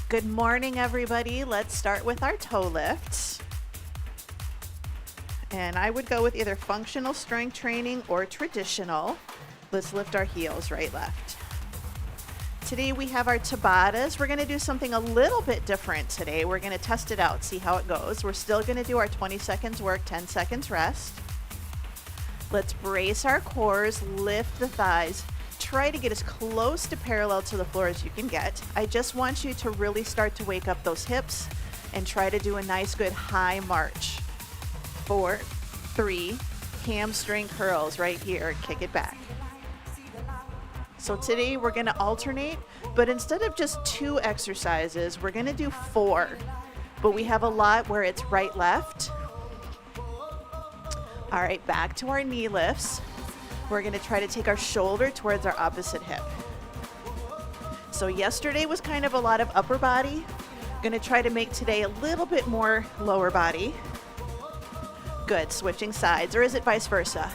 Good morning, everybody. Let's start with our toe lifts. And I would go with either functional strength training or traditional. Let's lift our heels, right, left. Today we have our Tabatas. We're going to do something a little bit different today. We're going to test it out, see how it goes. We're still going to do our 20 seconds work, 10 seconds rest. Let's brace our cores, lift the thighs. Try to get as close to parallel to the floor as you can get. I just want you to really start to wake up those hips and try to do a nice good high march. 4, 3, hamstring curls right here, kick it back. So today we're gonna alternate, but instead of just 2 exercises, we're gonna do 4. But we have a lot where it's right, left. All right, back to our knee lifts. We're gonna try to take our shoulder towards our opposite hip. So yesterday was kind of a lot of upper body. Gonna try to make today a little bit more lower body. Good, switching sides, or is it vice versa?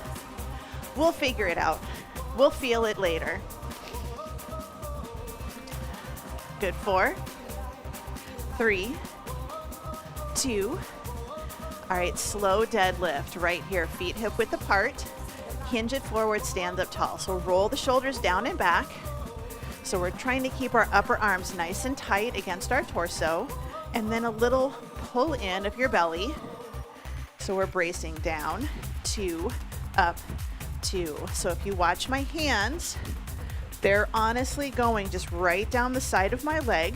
We'll figure it out. We'll feel it later. Good, 4, 3, 2. All right, slow deadlift right here, feet hip width apart. Hinge it forward, stand up tall. So roll the shoulders down and back. So we're trying to keep our upper arms nice and tight against our torso, and then a little pull in of your belly. So we're bracing down, 2, up, 2. So if you watch my hands, they're honestly going just right down the side of my leg.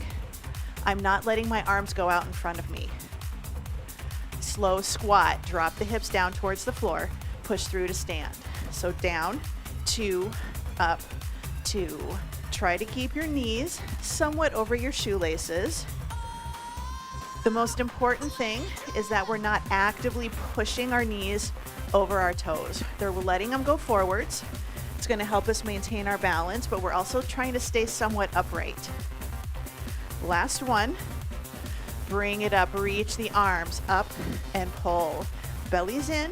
I'm not letting my arms go out in front of me. Slow squat, drop the hips down towards the floor, push through to stand. So down, 2, up, 2. Try to keep your knees somewhat over your shoelaces. The most important thing is that we're not actively pushing our knees over our toes. We're letting them go forwards. It's going to help us maintain our balance, but we're also trying to stay somewhat upright. Last one. Bring it up, reach the arms up and pull. Belly's in.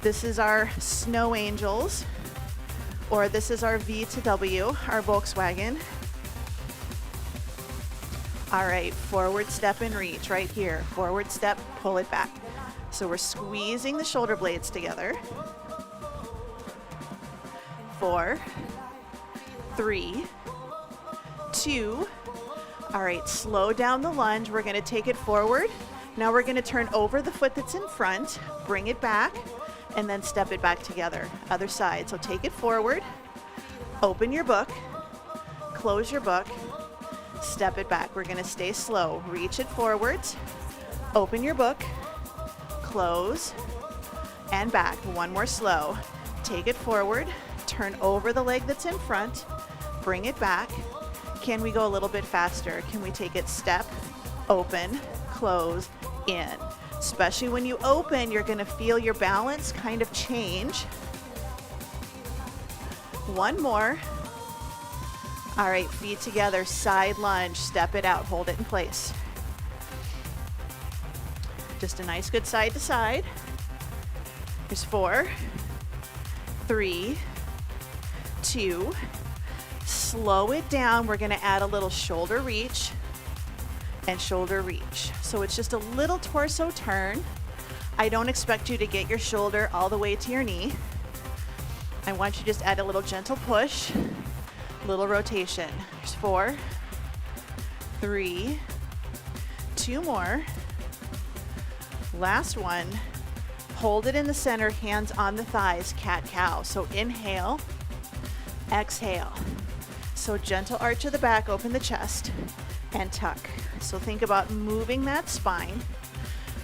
This is our Snow Angels, or this is our V to W, our Volkswagen. All right, forward step and reach right here. Forward step, pull it back. So we're squeezing the shoulder blades together. 4, 3, 2. All right, slow down the lunge. We're gonna take it forward. Now we're gonna turn over the foot that's in front, bring it back, and then step it back together. Other side. So take it forward, open your book, close your book, step it back. We're gonna stay slow. Reach it forwards, open your book, close, and back. One more slow. Take it forward, turn over the leg that's in front, bring it back. Can we go a little bit faster? Can we take it step, open, close, in? Especially when you open, you're gonna feel your balance kind of change. One more. All right, feet together, side lunge, step it out, hold it in place. Just a nice good side to side. Here's 4, 3, 2. Slow it down. We're gonna add a little shoulder reach and shoulder reach. So it's just a little torso turn. I don't expect you to get your shoulder all the way to your knee. I want you to just add a little gentle push, little rotation. There's 4, 3, 2 more. Last one. Hold it in the center, hands on the thighs, cat-cow. So inhale, exhale. So gentle arch of the back, open the chest, and tuck. So think about moving that spine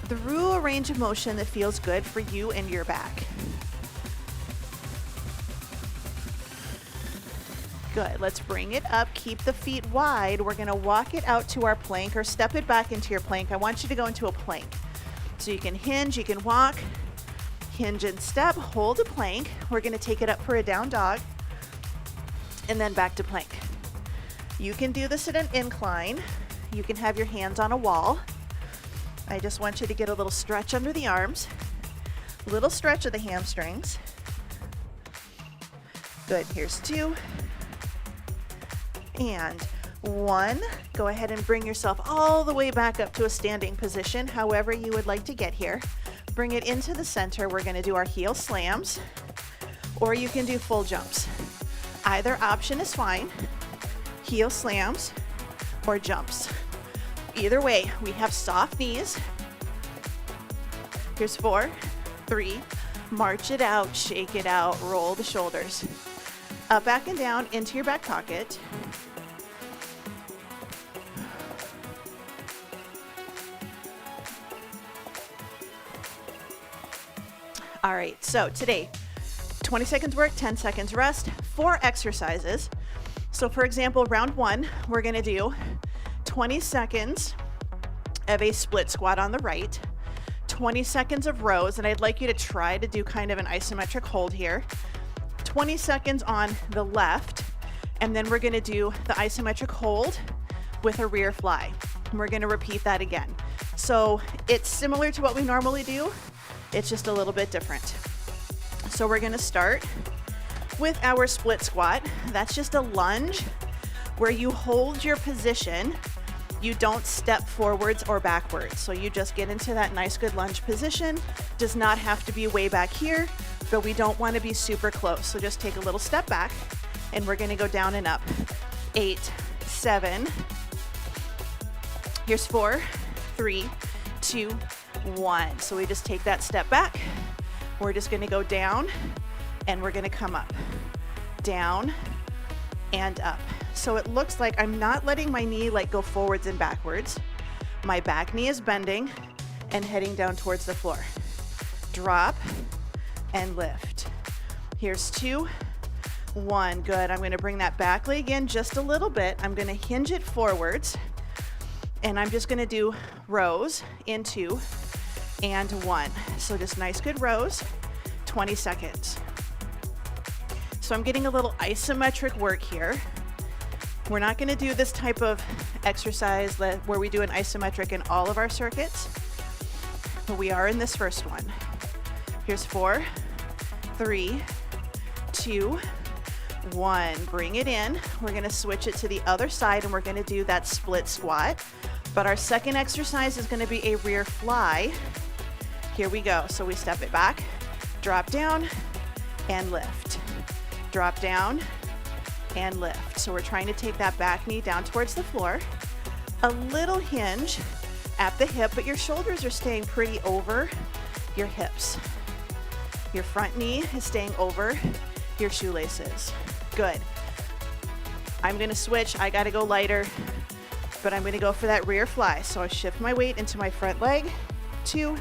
through a range of motion that feels good for you and your back. Good, let's bring it up, keep the feet wide. We're gonna walk it out to our plank or step it back into your plank. I want you to go into a plank. So you can hinge, you can walk, hinge and step, hold a plank. We're gonna take it up for a down dog and then back to plank. You can do this at an incline. You can have your hands on a wall. I just want you to get a little stretch under the arms, little stretch of the hamstrings. Good, here's 2. And 1. Go ahead and bring yourself all the way back up to a standing position, however you would like to get here. Bring it into the center. We're going to do our heel slams, or you can do full jumps. Either option is fine. Heel slams or jumps. Either way, we have soft knees. Here's 4, 3, march it out, shake it out, roll the shoulders. Up, back, and down into your back pocket. All right, so today, 20 seconds work, 10 seconds rest, 4 exercises. So for example, round 1, we're gonna do 20 seconds of a split squat on the right, 20 seconds of rows, and I'd like you to try to do kind of an isometric hold here, 20 seconds on the left, and then we're gonna do the isometric hold with a rear fly. And we're gonna repeat that again. So it's similar to what we normally do, it's just a little bit different. So we're gonna start with our split squat. That's just a lunge where you hold your position. You don't step forwards or backwards. So you just get into that nice good lunge position. Does not have to be way back here, but we don't wanna be super close. So just take a little step back and we're gonna go down and up. 8, 7. Here's 4, 3, 2, 1. So we just take that step back. We're just gonna go down and we're gonna come up, down and up. So it looks like I'm not letting my knee like go forwards and backwards. My back knee is bending and heading down towards the floor. Drop and lift. Here's 2, 1, good. I'm gonna bring that back leg in just a little bit. I'm gonna hinge it forwards and I'm just gonna do rows in 2 and 1. So just nice good rows, 20 seconds. So I'm getting a little isometric work here. We're not gonna do this type of exercise where we do an isometric in all of our circuits, but we are in this first one. Here's 4, 3, 2, 1. Bring it in. We're gonna switch it to the other side and we're gonna do that split squat. But our second exercise is gonna be a rear fly. Here we go. So we step it back, drop down and lift. Drop down and lift. So we're trying to take that back knee down towards the floor. A little hinge at the hip, but your shoulders are staying pretty over your hips. Your front knee is staying over your shoelaces. Good. I'm gonna switch. I gotta go lighter, but I'm gonna go for that rear fly. So I shift my weight into my front leg, 2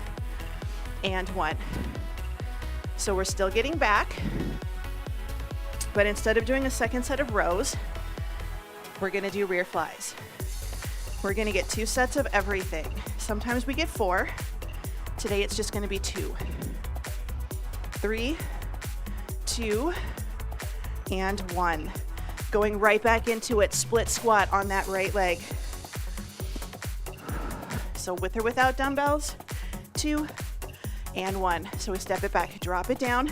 and 1. So we're still getting back, but instead of doing a second set of rows, we're gonna do rear flies. We're gonna get 2 sets of everything. Sometimes we get 4. Today it's just gonna be 2. 3, 2, and 1. Going right back into it, split squat on that right leg. So with or without dumbbells, 2 and 1. So we step it back, drop it down,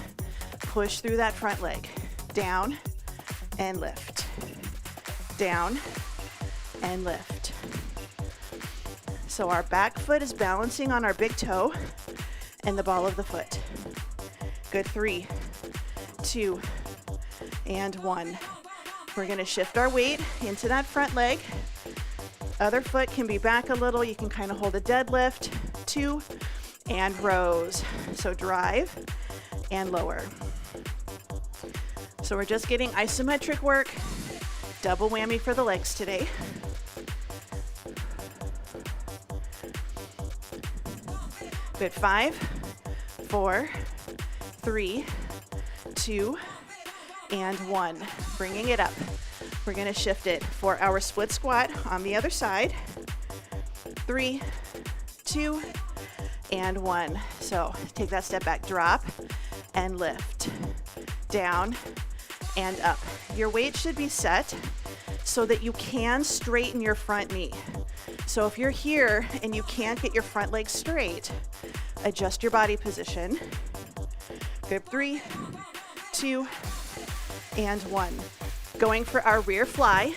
push through that front leg, down and lift, down and lift. So our back foot is balancing on our big toe and the ball of the foot. Good. 3, 2, and 1. We're gonna shift our weight into that front leg. Other foot can be back a little. You can kind of hold a deadlift. 2 and rows. So drive and lower. So we're just getting isometric work. Double whammy for the legs today. Good. 5, 4, 3, 2, and 1. Bringing it up. We're gonna shift it for our split squat on the other side. 3, 2, and 1. So take that step back, drop and lift, down and up. Your weight should be set so that you can straighten your front knee. So if you're here and you can't get your front leg straight, adjust your body position. Good. 3, 2, and 1. Going for our rear fly.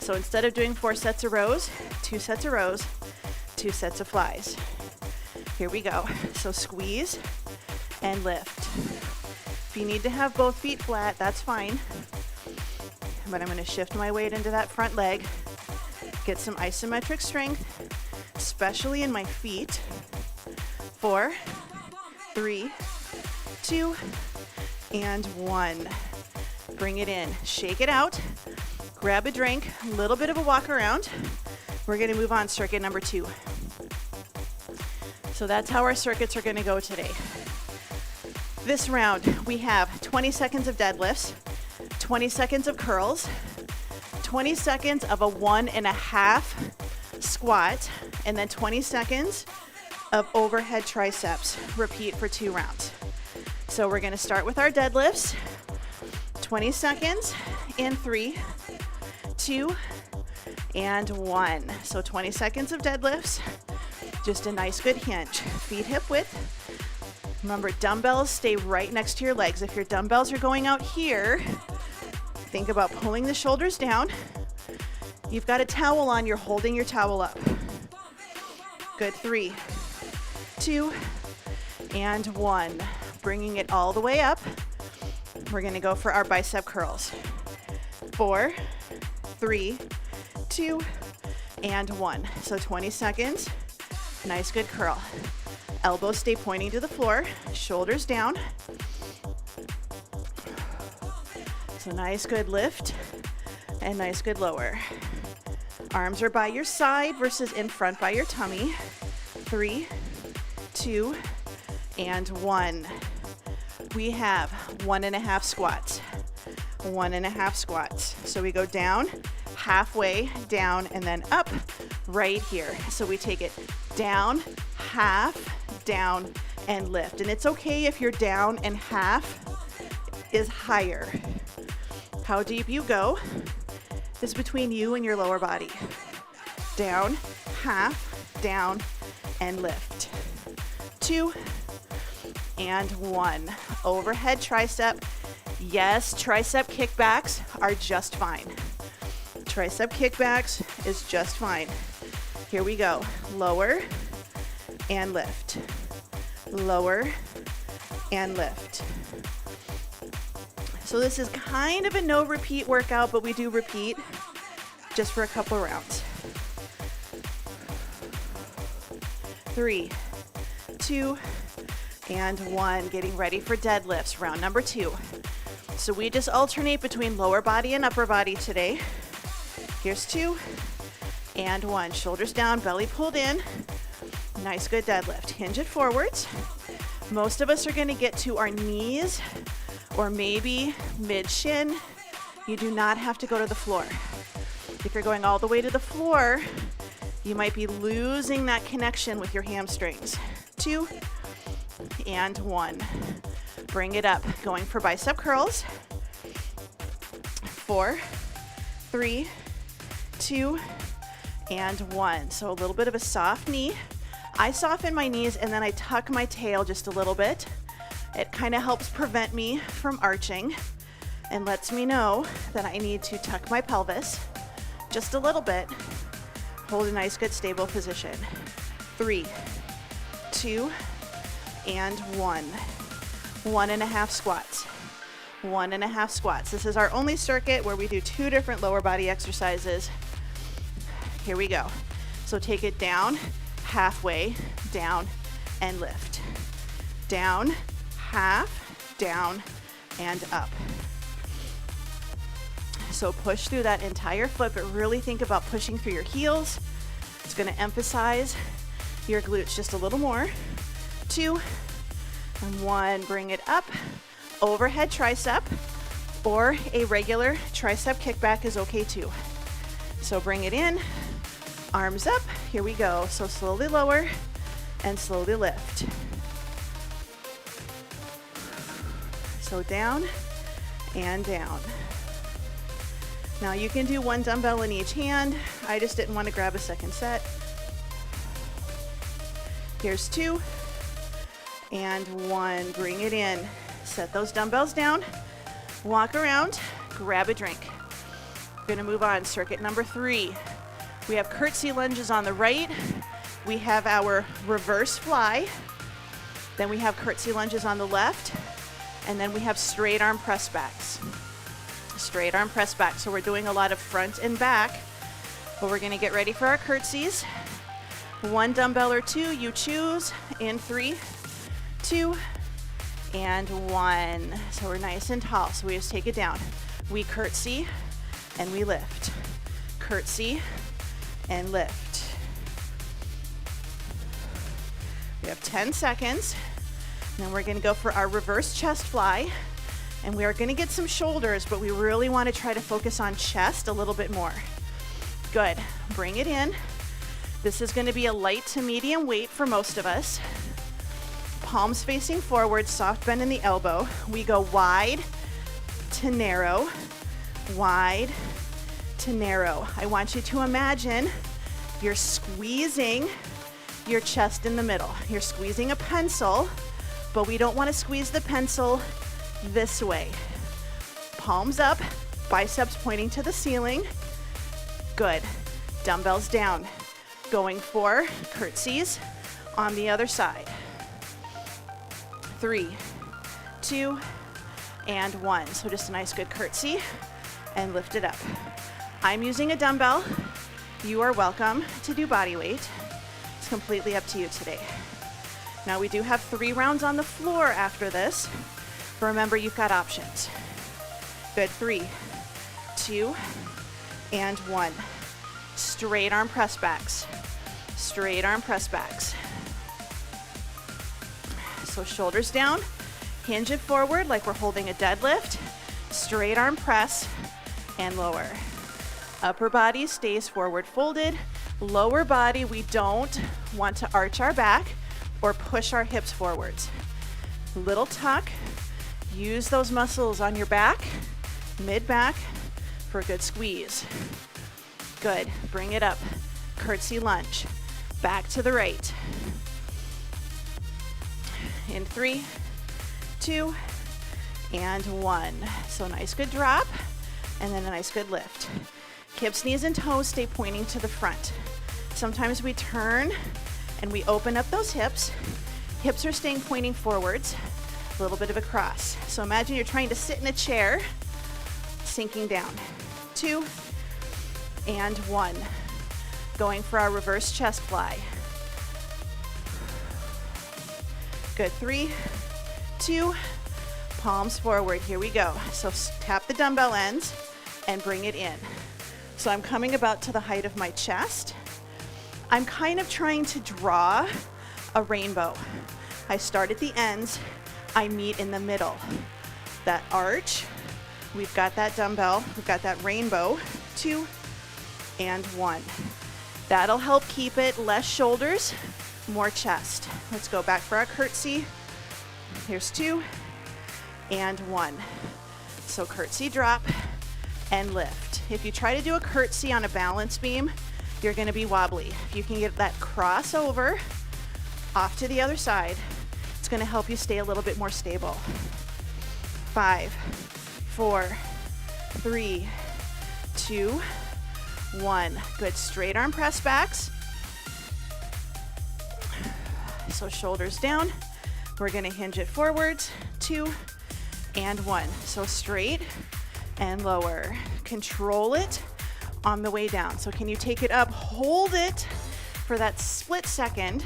So instead of doing 4 sets of rows, 2 sets of rows, 2 sets of flies. Here we go. So squeeze and lift. If you need to have both feet flat, that's fine. But I'm going to shift my weight into that front leg, get some isometric strength, especially in my feet. 4, 3, 2, and 1. Bring it in, shake it out, grab a drink, a little bit of a walk around. We're going to move on circuit number 2. So that's how our circuits are going to go today. This round, we have 20 seconds of deadlifts, 20 seconds of curls, 20 seconds of a 1.5 squat, and then 20 seconds of overhead triceps. Repeat for 2 rounds. So we're going to start with our deadlifts. 20 seconds in 3, 2, and 1. So 20 seconds of deadlifts. Just a nice good hinge. Feet hip width. Remember, dumbbells stay right next to your legs. If your dumbbells are going out here, think about pulling the shoulders down. You've got a towel on, you're holding your towel up. Good. 3, 2, and 1. Bringing it all the way up. We're going to go for our bicep curls. 4, 3, 2, and 1. So 20 seconds. Nice good curl. Elbows stay pointing to the floor, shoulders down. So nice good lift and nice good lower. Arms are by your side versus in front by your tummy. 3, 2, and 1. We have 1.5 squats. 1.5 squats. So we go down, halfway, down, and then up right here. So we take it down, half, down, and lift. And it's okay if you're down and half is higher. How deep you go is between you and your lower body. Down, half, down, and lift. 2, and 1. Overhead tricep. Yes, tricep kickbacks are just fine. Tricep kickbacks is just fine. Here we go. Lower and lift. Lower and lift. So this is kind of a no repeat workout, but we do repeat just for a couple rounds. 3, 2, and 1. Getting ready for deadlifts, round number 2. So we just alternate between lower body and upper body today. Here's 2 and 1. Shoulders down, belly pulled in. Nice good deadlift. Hinge it forwards. Most of us are going to get to our knees or maybe mid shin. You do not have to go to the floor. If you're going all the way to the floor, you might be losing that connection with your hamstrings. 2 and 1. Bring it up. Going for bicep curls. 4, 3, 2, and 1. So a little bit of a soft knee. I soften my knees and then I tuck my tail just a little bit. It kind of helps prevent me from arching and lets me know that I need to tuck my pelvis just a little bit. Hold a nice good stable position. 3, 2, and 1. 1.5 squats. 1.5 squats. This is our only circuit where we do 2 different lower body exercises. Here we go. So take it down, halfway, down, and lift. Down, half, down, and up. So push through that entire foot, but really think about pushing through your heels. It's going to emphasize your glutes just a little more. 2 and 1. Bring it up. Overhead tricep or a regular tricep kickback is okay too. So bring it in. Arms up. Here we go. So slowly lower and slowly lift. So down and down. Now you can do 1 dumbbell in each hand. I just didn't want to grab a second set. Here's 2 and 1. Bring it in. Set those dumbbells down. Walk around. Grab a drink. We're gonna move on, circuit number 3. We have curtsy lunges on the right. We have our reverse fly. Then we have curtsy lunges on the left. And then we have straight arm press backs. Straight arm press back. So we're doing a lot of front and back, but we're gonna get ready for our curtsies. 1 dumbbell or 2, you choose. In 3, 2, and 1. So we're nice and tall, so we just take it down. We curtsy and we lift. Curtsy and lift. We have 10 seconds. Then we're gonna go for our reverse chest fly. And we are gonna get some shoulders, but we really wanna try to focus on chest a little bit more. Good, bring it in. This is gonna be a light to medium weight for most of us. Palms facing forward, soft bend in the elbow. We go wide to narrow, wide to narrow. I want you to imagine you're squeezing your chest in the middle. You're squeezing a pencil, but we don't want to squeeze the pencil this way. Palms up, biceps pointing to the ceiling. Good. Dumbbells down. Going for curtsies on the other side. 3, 2, and 1. So just a nice good curtsy and lift it up. I'm using a dumbbell. You are welcome to do body weight. It's completely up to you today. Now we do have 3 rounds on the floor after this. Remember, you've got options. Good, 3, 2, and 1. Straight arm press backs. Straight arm press backs. So shoulders down, hinge it forward like we're holding a deadlift. Straight arm press and lower. Upper body stays forward folded. Lower body, we don't want to arch our back or push our hips forwards. Little tuck. Use those muscles on your back, mid-back, for a good squeeze. Good, bring it up. Curtsy lunge, back to the right. In 3, 2, and 1. So nice good drop, and then a nice good lift. Hips, knees, and toes stay pointing to the front. Sometimes we turn and we open up those hips. Hips are staying pointing forwards. A little bit of a cross. So imagine you're trying to sit in a chair, sinking down. 2, and 1. Going for our reverse chest fly. Good, 3, 2, palms forward. Here we go. So tap the dumbbell ends and bring it in. So I'm coming about to the height of my chest. I'm kind of trying to draw a rainbow. I start at the ends, I meet in the middle. That arch, we've got that dumbbell, we've got that rainbow. 2, and 1. That'll help keep it less shoulders, more chest. Let's go back for our curtsy. Here's 2, and 1. So curtsy, drop, and lift. If you try to do a curtsy on a balance beam, you're gonna be wobbly. If you can get that crossover off to the other side, it's gonna help you stay a little bit more stable. 5, 4, 3, 2, 1. Good, straight arm press backs. So shoulders down. We're gonna hinge it forwards. 2, and 1. So straight and lower. Control it on the way down. So can you take it up, hold it for that split second,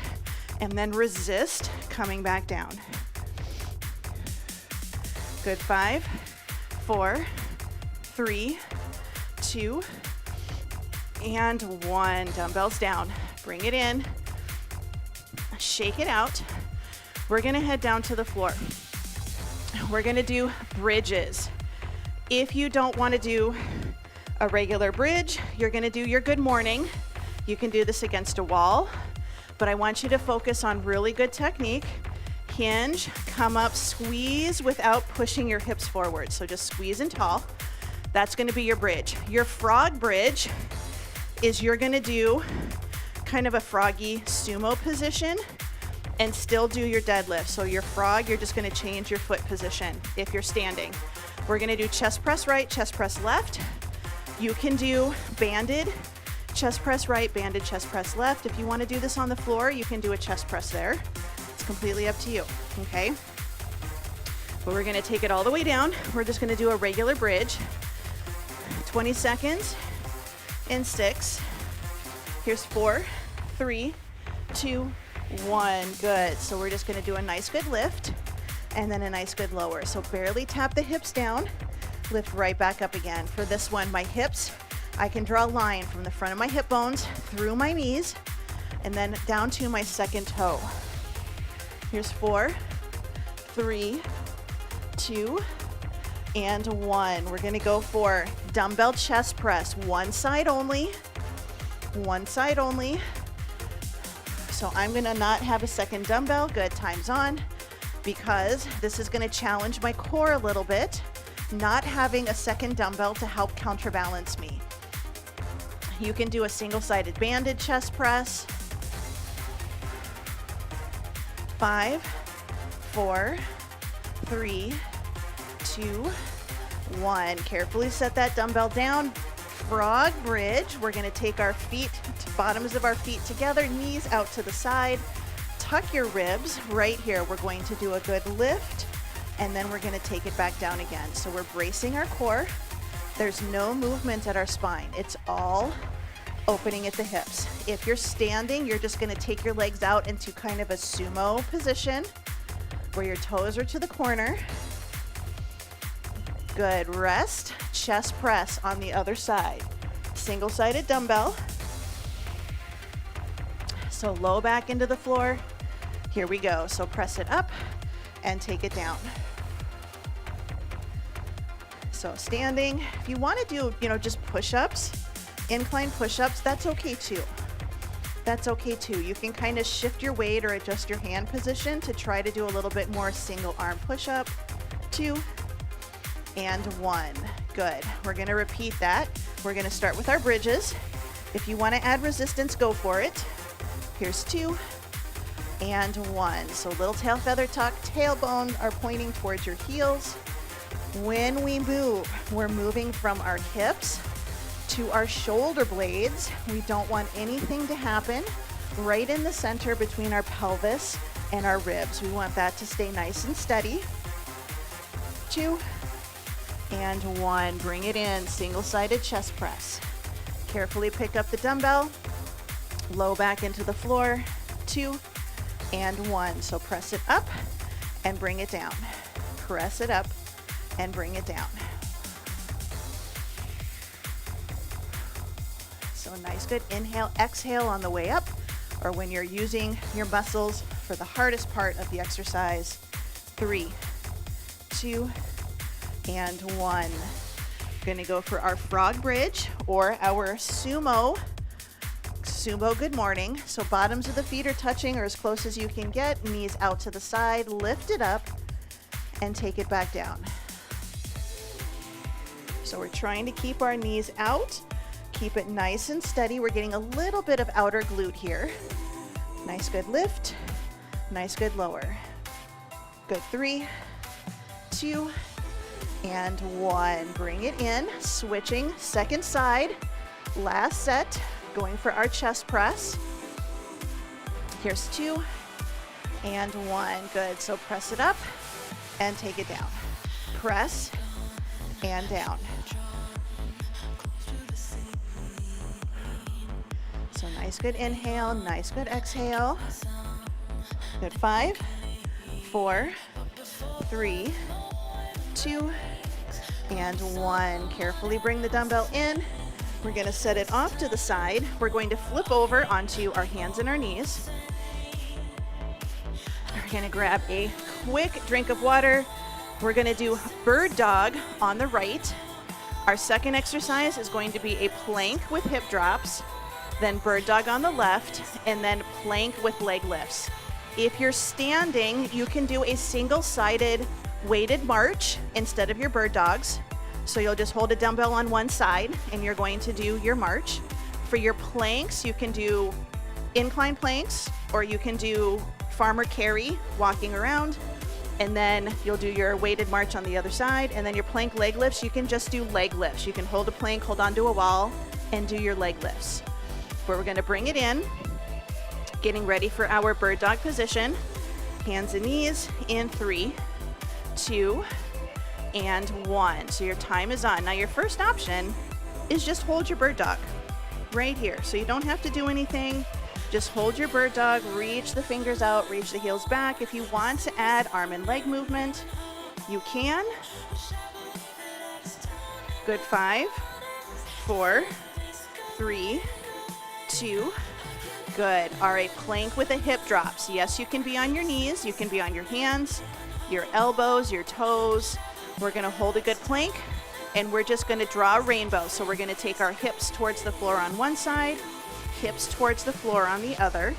and then resist coming back down. Good, 5, 4, 3, 2, and 1. Dumbbells down. Bring it in. Shake it out. We're gonna head down to the floor. We're gonna do bridges. If you don't wanna do a regular bridge, you're gonna do your good morning. You can do this against a wall, but I want you to focus on really good technique. Hinge, come up, squeeze without pushing your hips forward. So just squeeze and tall. That's gonna be your bridge. Your frog bridge is you're gonna do kind of a froggy sumo position and still do your deadlift. So your frog, you're just gonna change your foot position if you're standing. We're gonna do chest press right, chest press left. You can do banded chest press right, banded chest press left. If you want to do this on the floor, you can do a chest press there. It's completely up to you, okay? But we're gonna take it all the way down. We're just gonna do a regular bridge. 20 seconds in 6. Here's 4, 3, 2, 1. Good. So we're just gonna do a nice good lift and then a nice good lower. So barely tap the hips down, lift right back up again. For this one, my hips, I can draw a line from the front of my hip bones through my knees and then down to my second toe. Here's 4, 3, 2, and 1. We're gonna go for dumbbell chest press, one side only, one side only. So I'm gonna not have a second dumbbell. Good, time's on, because this is gonna challenge my core a little bit, not having a second dumbbell to help counterbalance me. You can do a single-sided banded chest press. 5, 4, 3, 2, 1. Carefully set that dumbbell down. Frog bridge. We're gonna take our feet, bottoms of our feet together, knees out to the side. Tuck your ribs right here. We're going to do a good lift, and then we're gonna take it back down again. So we're bracing our core. There's no movement at our spine. It's all opening at the hips. If you're standing, you're just gonna take your legs out into kind of a sumo position where your toes are to the corner. Good, rest, chest press on the other side. Single-sided dumbbell. So low back into the floor. Here we go. So press it up and take it down. So standing, if you want to do, just push-ups, incline push-ups, that's okay too. That's okay too. You can kind of shift your weight or adjust your hand position to try to do a little bit more single arm push-up. 2 and 1. Good. We're going to repeat that. We're going to start with our bridges. If you want to add resistance, go for it. Here's 2 and 1. So little tail feather tuck, tailbone are pointing towards your heels. When we move, we're moving from our hips to our shoulder blades. We don't want anything to happen right in the center between our pelvis and our ribs. We want that to stay nice and steady. 2 and 1. Bring it in, single-sided chest press. Carefully pick up the dumbbell, low back into the floor. 2 and 1. So press it up and bring it down. Press it up and bring it down. So a nice good inhale, exhale on the way up, or when you're using your muscles for the hardest part of the exercise. 3, 2, and 1. Gonna go for our frog bridge or our sumo good morning. So bottoms of the feet are touching or as close as you can get, knees out to the side, lift it up and take it back down. So we're trying to keep our knees out, keep it nice and steady. We're getting a little bit of outer glute here. Nice good lift, nice good lower. Good, 3, 2, and 1. Bring it in, switching, second side, last set, going for our chest press. Here's 2 and 1. Good, so press it up and take it down. Press and down. So nice good inhale, nice good exhale. Good, 5, 4, 3, 2, and 1. Carefully bring the dumbbell in. We're going to set it off to the side. We're going to flip over onto our hands and our knees. We're going to grab a quick drink of water. We're going to do bird dog on the right. Our second exercise is going to be a plank with hip drops, then bird dog on the left, and then plank with leg lifts. If you're standing, you can do a single-sided weighted march instead of your bird dogs. So you'll just hold a dumbbell on one side and you're going to do your march. For your planks, you can do incline planks or you can do farmer carry, walking around, And then you'll do your weighted march on the other side, and then your plank leg lifts, you can just do leg lifts. You can hold a plank, hold onto a wall, and do your leg lifts. Where we're gonna bring it in, getting ready for our bird dog position. Hands and knees in 3, 2, and 1. So your time is on. Now your first option is just hold your bird dog right here. So you don't have to do anything. Just hold your bird dog, reach the fingers out, reach the heels back. If you want to add arm and leg movement, you can. Good. 5, 4, 3, 2. Good. All right, plank with a hip drop. So yes, you can be on your knees, you can be on your hands, your elbows, your toes. We're gonna hold a good plank, and we're just gonna draw a rainbow. So we're gonna take our hips towards the floor on one side, hips towards the floor on the other.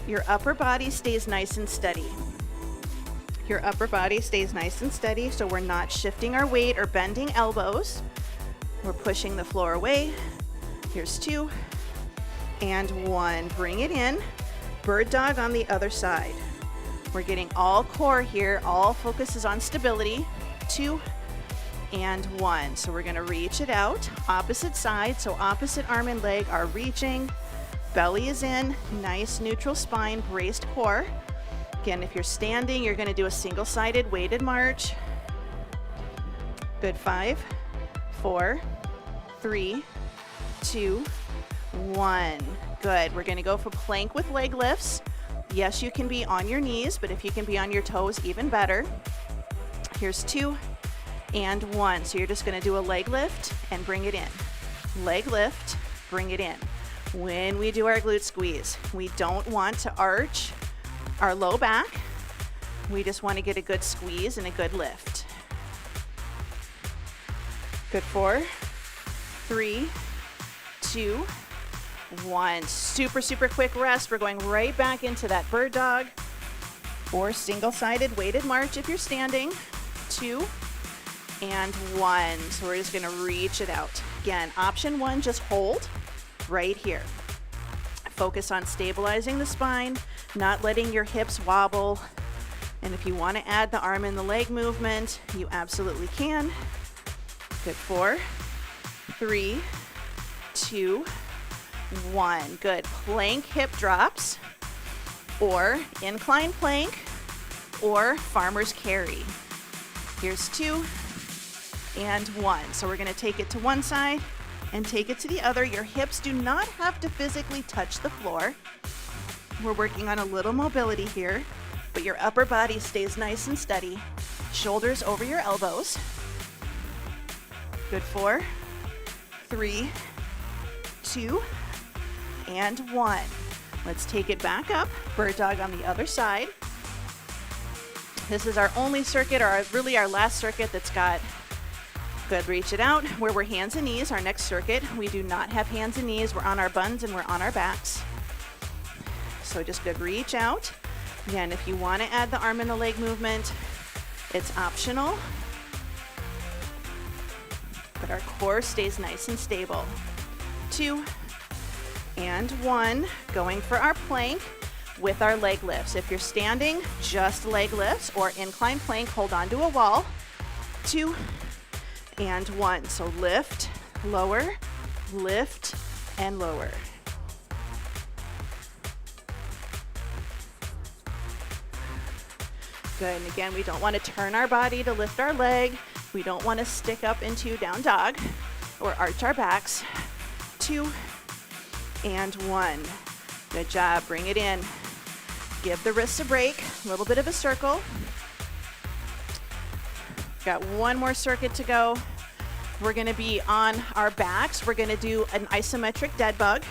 Your upper body stays nice and steady. Your upper body stays nice and steady, so we're not shifting our weight or bending elbows. We're pushing the floor away. Here's 2 and 1. Bring it in. Bird dog on the other side. We're getting all core here. All focus is on stability. 2 and 1. So we're going to reach it out. Opposite side. So opposite arm and leg are reaching. Belly is in. Nice neutral spine, braced core. Again, if you're standing, you're going to do a single-sided weighted march. Good. 5, 4, 3, 2, 1. Good. We're going to go for plank with leg lifts. Yes, you can be on your knees, but if you can be on your toes, even better. Here's 2 and 1. So you're just going to do a leg lift and bring it in. Leg lift, bring it in. When we do our glute squeeze, we don't want to arch our low back. We just want to get a good squeeze and a good lift. Good. 4, 3, 2, 1. Super, super quick rest. We're going right back into that bird dog or single-sided weighted march if you're standing. 2 and 1. So we're just going to reach it out. Again, option 1, just hold right here. Focus on stabilizing the spine, not letting your hips wobble. And if you want to add the arm and the leg movement, you absolutely can. Good. 4, 3, 2, 1. Good. Plank hip drops or incline plank or farmer's carry. Here's 2 and 1. So we're going to take it to one side and take it to the other. Your hips do not have to physically touch the floor. We're working on a little mobility here, but your upper body stays nice and steady. Shoulders over your elbows. Good. 4, 3, 2, and 1. Let's take it back up. Bird dog on the other side. This is our only circuit, or really our last circuit that's got good reach it out, where we're hands and knees. Our next circuit, we do not have hands and knees. We're on our buns and we're on our backs. So just good reach out. Again, if you want to add the arm and the leg movement, it's optional. But our core stays nice and stable. 2 and 1. Going for our plank with our leg lifts. If you're standing, just leg lifts or incline plank, hold on to a wall. 2 and 1. So lift, lower, lift, and lower. Good. And again, we don't want to turn our body to lift our leg. We don't want to stick up into down dog or arch our backs. 2 and 1. Good job. Bring it in. Give the wrists a break. A little bit of a circle. Got one more circuit to go. We're going to be on our backs. We're going to do an isometric dead bug.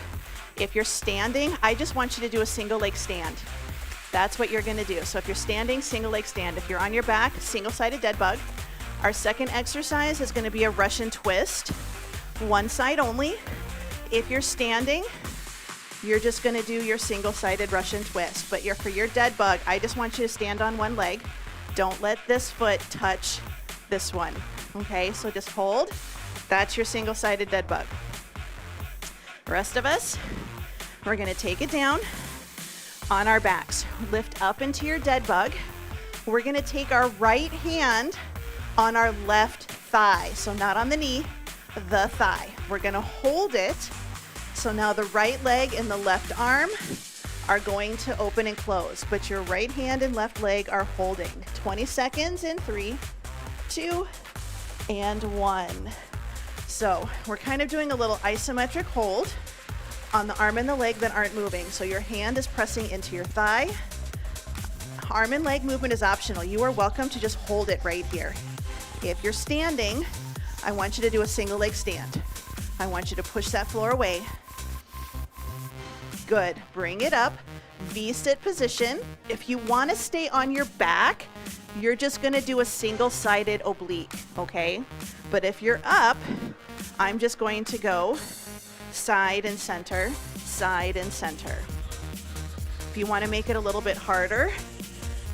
If you're standing, I just want you to do a single leg stand. That's what you're going to do. So if you're standing, single leg stand. If you're on your back, single-sided dead bug. Our second exercise is going to be a Russian twist. One side only. If you're standing, you're just going to do your single-sided Russian twist. But for your dead bug, I just want you to stand on one leg. Don't let this foot touch this one. Okay, so just hold. That's your single-sided dead bug. The rest of us, we're going to take it down on our backs. Lift up into your dead bug. we're gonna take our right hand on our left thigh. So not on the knee, the thigh. We're gonna hold it. So now the right leg and the left arm are going to open and close, but your right hand and left leg are holding. 20 seconds in 3, 2, and 1. So we're kind of doing a little isometric hold on the arm and the leg that aren't moving. So your hand is pressing into your thigh. Arm and leg movement is optional. You are welcome to just hold it right here. If you're standing, I want you to do a single leg stand. I want you to push that floor away. Good. Bring it up. V-sit position. If you want to stay on your back, you're just going to do a single-sided oblique, okay? But if you're up, I'm just going to go side and center, side and center. If you want to make it a little bit harder,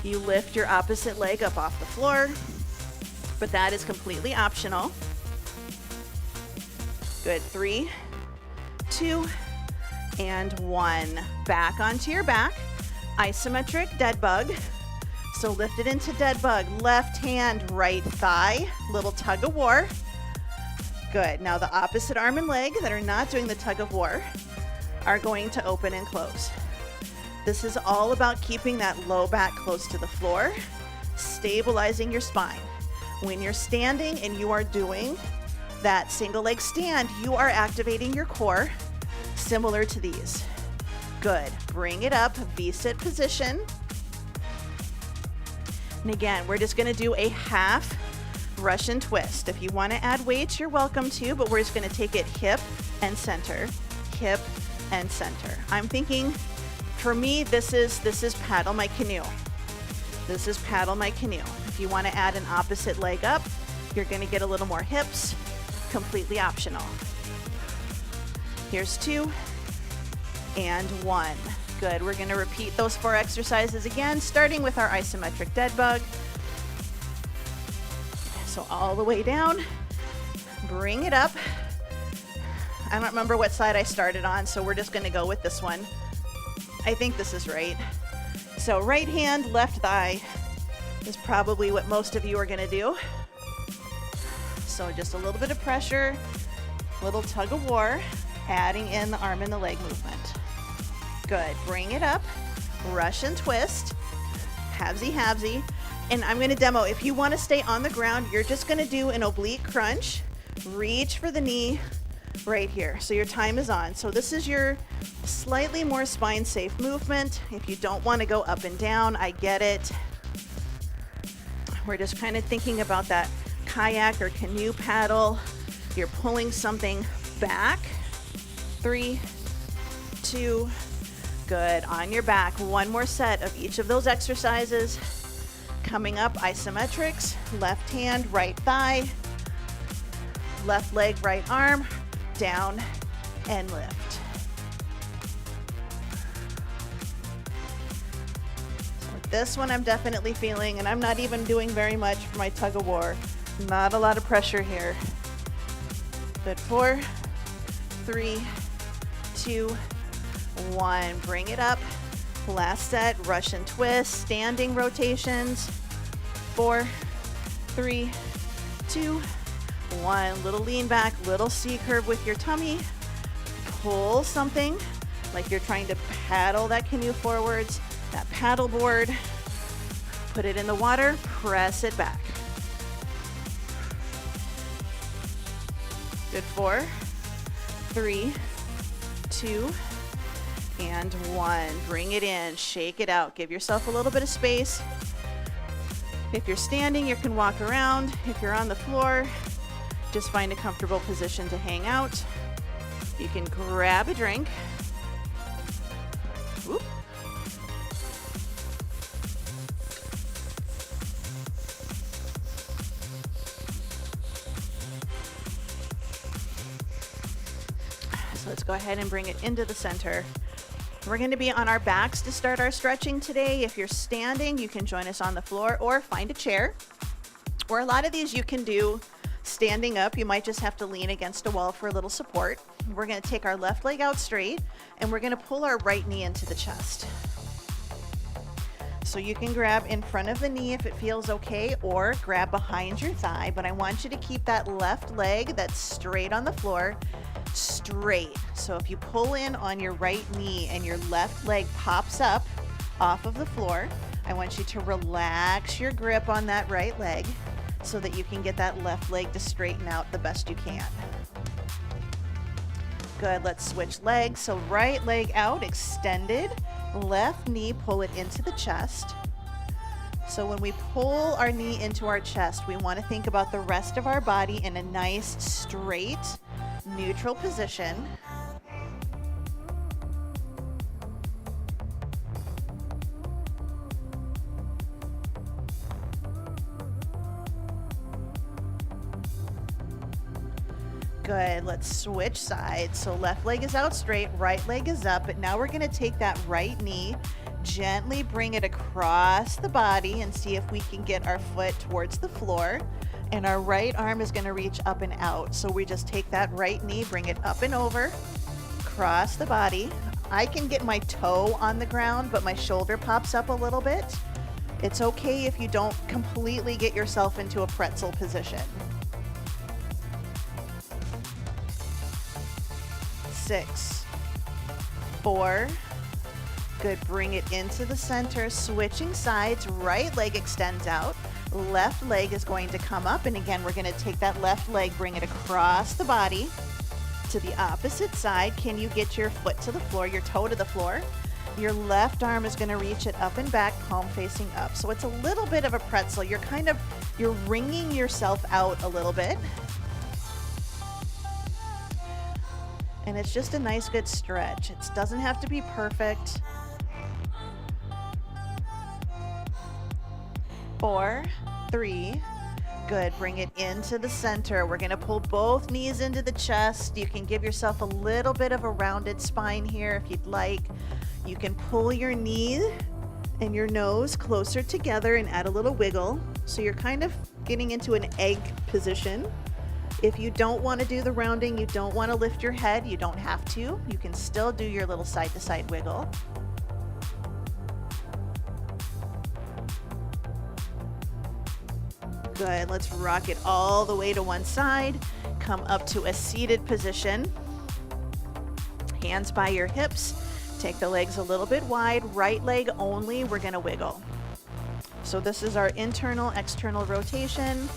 you lift your opposite leg up off the floor, but that is completely optional. Good. 3, 2, and 1. Back onto your back. Isometric dead bug. So lift it into dead bug. Left hand, right thigh. Little tug of war. Good. Now the opposite arm and leg that are not doing the tug of war are going to open and close. This is all about keeping that low back close to the floor, stabilizing your spine. When you're standing and you are doing that single leg stand, you are activating your core, similar to these. Good. Bring it up, V-sit position. And again, we're just gonna do a half Russian twist. If you wanna add weights, you're welcome to, but we're just gonna take it hip and center, hip and center. I'm thinking, for me, this is paddle my canoe. This is paddle my canoe. If you wanna add an opposite leg up, you're gonna get a little more hips, completely optional. Here's 2 and 1. Good. We're going to repeat those 4 exercises again, starting with our isometric dead bug. So all the way down, bring it up. I don't remember what side I started on, so we're just going to go with this one. I think this is right. So right hand, left thigh is probably what most of you are going to do. So just a little bit of pressure, little tug of war, adding in the arm and the leg movement. Good. Bring it up. Russian twist. Halvesy, halvesy. And I'm going to demo. If you want to stay on the ground, you're just going to do an oblique crunch. Reach for the knee right here. So your time is on. So this is your slightly more spine safe movement. If you don't want to go up and down, I get it. We're just kind of thinking about that kayak or canoe paddle. You're pulling something back. 3, 2, good. On your back. One more set of each of those exercises. Coming up, isometrics. Left hand, right thigh. Left leg, right arm. Down and lift. So this one I'm definitely feeling, and I'm not even doing very much for my tug of war. Not a lot of pressure here. Good. 4, 3, 2, 1. Bring it up. Last set, Russian twist, standing rotations. 4, 3, 2, 1. Little lean back, little C curve with your tummy. Pull something like you're trying to paddle that canoe forwards, that paddle board. Put it in the water, press it back. Good. 4, 3, 2, and 1. Bring it in, shake it out. Give yourself a little bit of space. If you're standing, you can walk around. If you're on the floor, just find a comfortable position to hang out. You can grab a drink. Whoop. So let's go ahead and bring it into the center. We're going to be on our backs to start our stretching today. If you're standing, you can join us on the floor or find a chair. Or a lot of these you can do standing up. You might just have to lean against a wall for a little support. We're going to take our left leg out straight and we're going to pull our right knee into the chest. So you can grab in front of the knee if it feels okay, or grab behind your thigh, but I want you to keep that left leg that's straight on the floor straight. So if you pull in on your right knee and your left leg pops up off of the floor, I want you to relax your grip on that right leg so that you can get that left leg to straighten out the best you can. Good, let's switch legs. So right leg out, extended, left knee, pull it into the chest. So when we pull our knee into our chest, we want to think about the rest of our body in a nice, straight, neutral position. Good, let's switch sides. So left leg is out straight, right leg is up, but now we're gonna take that right knee, gently bring it across the body and see if we can get our foot towards the floor. And our right arm is gonna reach up and out. So we just take that right knee, bring it up and over, across the body. I can get my toe on the ground, but my shoulder pops up a little bit. It's okay if you don't completely get yourself into a pretzel position. 6, 4, good, bring it into the center, switching sides, right leg extends out, left leg is going to come up, and again, we're gonna take that left leg, bring it across the body to the opposite side. Can you get your foot to the floor, your toe to the floor? Your left arm is gonna reach it up and back, palm facing up. So it's a little bit of a pretzel. You're wringing yourself out a little bit. And it's just a nice, good stretch. It doesn't have to be perfect. 4, 3, good. Bring it into the center. We're gonna pull both knees into the chest. You can give yourself a little bit of a rounded spine here if you'd like. You can pull your knee and your nose closer together and add a little wiggle. So you're kind of getting into an egg position. If you don't want to do the rounding, you don't want to lift your head, you don't have to. You can still do your little side-to-side wiggle. Good, let's rock it all the way to one side. Come up to a seated position. Hands by your hips. Take the legs a little bit wide. Right leg only, we're going to wiggle. So this is our internal, external rotation.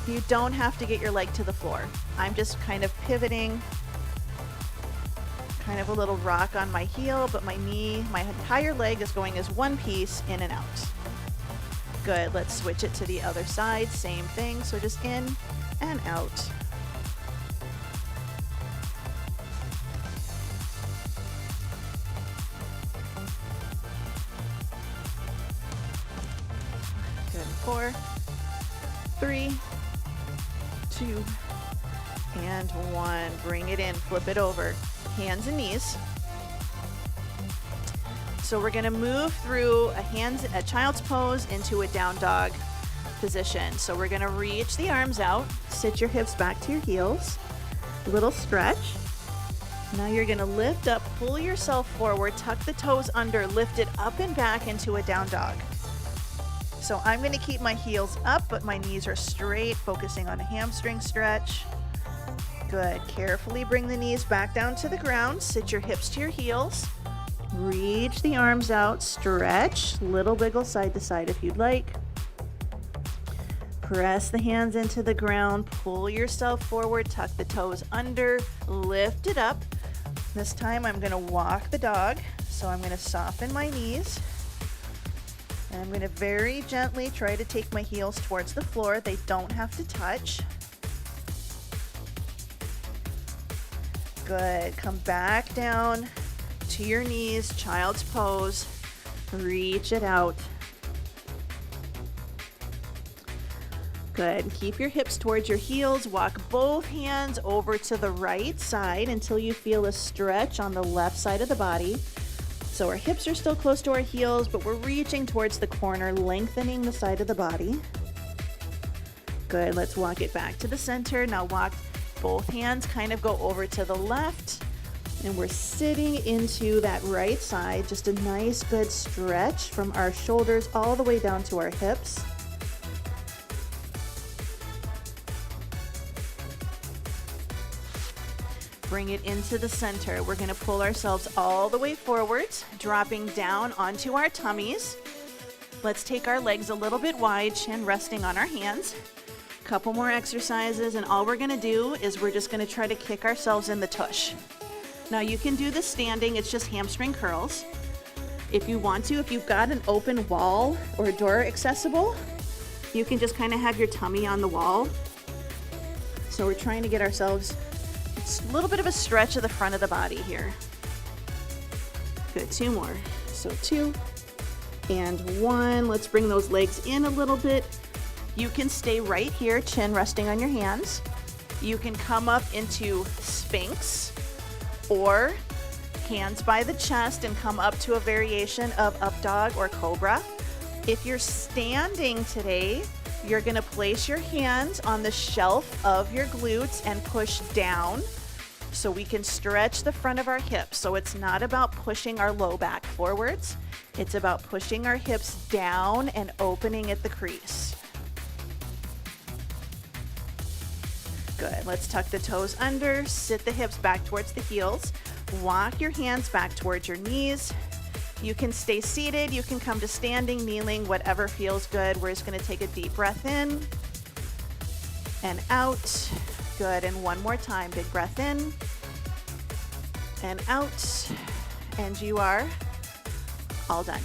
You don't have to get your leg to the floor. I'm just kind of pivoting, kind of a little rock on my heel, but my knee, my entire leg is going as one piece, in and out. Good, let's switch it to the other side, same thing, so just in and out. Good, 4, 3, 2, and 1. Bring it in, flip it over, hands and knees. So we're gonna move through a child's pose into a down dog position. So we're gonna reach the arms out, sit your hips back to your heels, little stretch. Now you're gonna lift up, pull yourself forward, tuck the toes under, lift it up and back into a down dog. So I'm going to keep my heels up, but my knees are straight, focusing on a hamstring stretch. Good. Carefully bring the knees back down to the ground. Sit your hips to your heels. Reach the arms out, stretch, little wiggle side to side if you'd like. Press the hands into the ground, pull yourself forward, tuck the toes under, lift it up. This time I'm going to walk the dog, so I'm going to soften my knees. And I'm going to very gently try to take my heels towards the floor. They don't have to touch. Good. Come back down to your knees, child's pose. Reach it out. Good. Keep your hips towards your heels. Walk both hands over to the right side until you feel a stretch on the left side of the body. So our hips are still close to our heels, but we're reaching towards the corner, lengthening the side of the body. Good, let's walk it back to the center. Now walk both hands, kind of go over to the left. And we're sitting into that right side, just a nice good stretch from our shoulders all the way down to our hips. Bring it into the center. We're gonna pull ourselves all the way forwards, dropping down onto our tummies. Let's take our legs a little bit wide, chin resting on our hands. Couple more exercises, and all we're gonna do is we're just gonna try to kick ourselves in the tush. Now you can do this standing, it's just hamstring curls. If you want to, if you've got an open wall or door accessible, you can just kind of have your tummy on the wall. So we're trying to get ourselves a little bit of a stretch of the front of the body here. Good, 2 more. So 2 and 1. Let's bring those legs in a little bit. You can stay right here, chin resting on your hands. You can come up into Sphinx or hands by the chest and come up to a variation of up dog or cobra. If you're standing today, you're gonna place your hands on the shelf of your glutes and push down so we can stretch the front of our hips. So it's not about pushing our low back forwards, it's about pushing our hips down and opening at the crease. Good, let's tuck the toes under, sit the hips back towards the heels, walk your hands back towards your knees. You can stay seated, you can come to standing, kneeling, whatever feels good. We're just gonna take a deep breath in and out. Good, and one more time, big breath in and out, and you are all done.